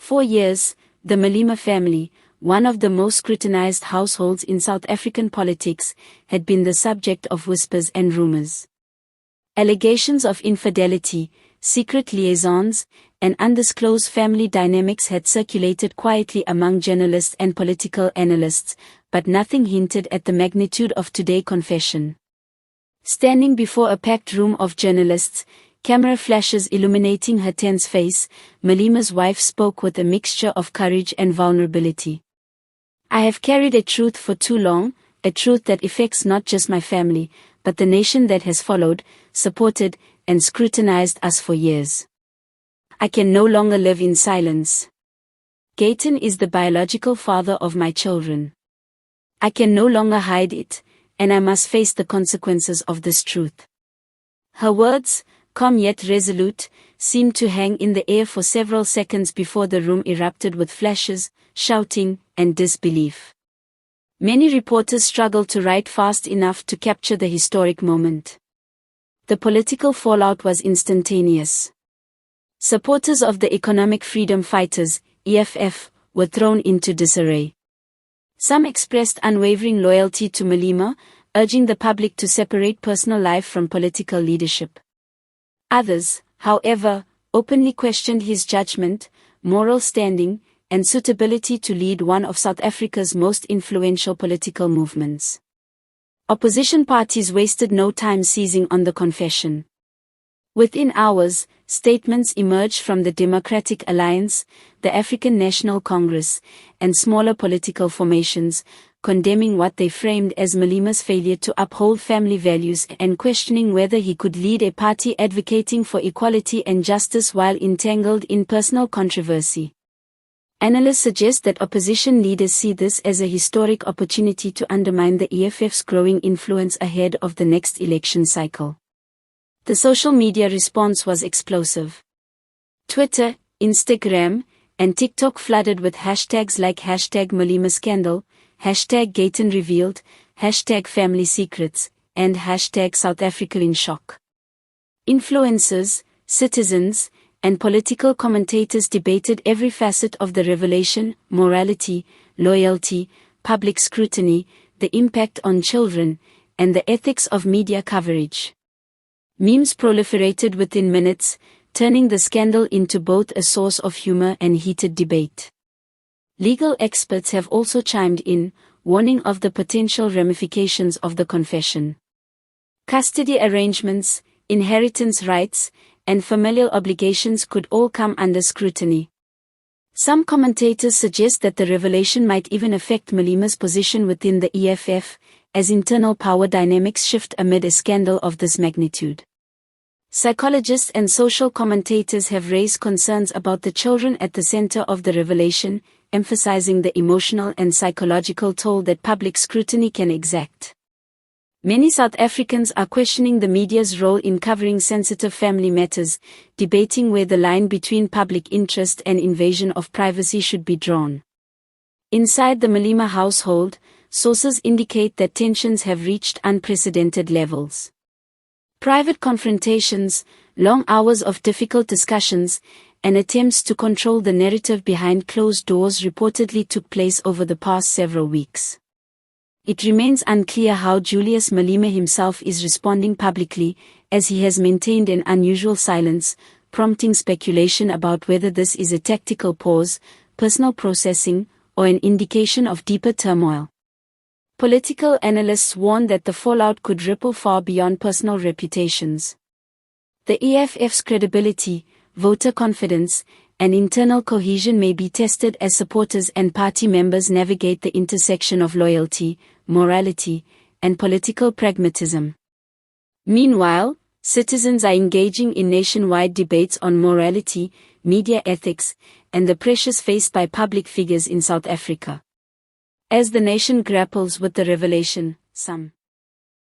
For years, the Malema family, one of the most scrutinized households in South African politics, had been the subject of whispers and rumors. Allegations of infidelity, secret liaisons, and undisclosed family dynamics had circulated quietly among journalists and political analysts, but nothing hinted at the magnitude of today's confession. Standing before a packed room of journalists, camera flashes illuminating her tense face, Malema's wife spoke with a mixture of courage and vulnerability. "I have carried a truth for too long, a truth that affects not just my family, but the nation that has followed, supported, and scrutinized us for years. I can no longer live in silence. Gayton is the biological father of my children. I can no longer hide it, and I must face the consequences of this truth." Her words, calm yet resolute, seemed to hang in the air for several seconds before the room erupted with flashes, shouting, and disbelief. Many reporters struggled to write fast enough to capture the historic moment. The political fallout was instantaneous. Supporters of the Economic Freedom Fighters, EFF, were thrown into disarray. Some expressed unwavering loyalty to Malema, urging the public to separate personal life from political leadership. Others, however, openly questioned his judgment, moral standing, and suitability to lead one of South Africa's most influential political movements. Opposition parties wasted no time seizing on the confession. Within hours, statements emerged from the Democratic Alliance, the African National Congress, and smaller political formations, condemning what they framed as Malema's failure to uphold family values and questioning whether he could lead a party advocating for equality and justice while entangled in personal controversy. Analysts suggest that opposition leaders see this as a historic opportunity to undermine the EFF's growing influence ahead of the next election cycle. The social media response was explosive. Twitter, Instagram, and TikTok flooded with hashtags like #MalemaScandal, #GaytonRevealed, #FamilySecrets, and #SouthAfricaInShock. Influencers, citizens, and political commentators debated every facet of the revelation: morality, loyalty, public scrutiny, the impact on children, and the ethics of media coverage. Memes proliferated within minutes, turning the scandal into both a source of humor and heated debate. Legal experts have also chimed in, warning of the potential ramifications of the confession. Custody arrangements, inheritance rights, and familial obligations could all come under scrutiny. Some commentators suggest that the revelation might even affect Malema's position within the EFF, as internal power dynamics shift amid a scandal of this magnitude. Psychologists and social commentators have raised concerns about the children at the center of the revelation, emphasizing the emotional and psychological toll that public scrutiny can exact. Many South Africans are questioning the media's role in covering sensitive family matters, debating where the line between public interest and invasion of privacy should be drawn. Inside the Malema household, sources indicate that tensions have reached unprecedented levels. Private confrontations, long hours of difficult discussions, and attempts to control the narrative behind closed doors reportedly took place over the past several weeks. It remains unclear how Julius Malema himself is responding publicly, as he has maintained an unusual silence, prompting speculation about whether this is a tactical pause, personal processing, or an indication of deeper turmoil. Political analysts warn that the fallout could ripple far beyond personal reputations. The EFF's credibility, voter confidence, and internal cohesion may be tested as supporters and party members navigate the intersection of loyalty, morality, and political pragmatism. Meanwhile, citizens are engaging in nationwide debates on morality, media ethics, and the pressures faced by public figures in South Africa. As the nation grapples with the revelation, some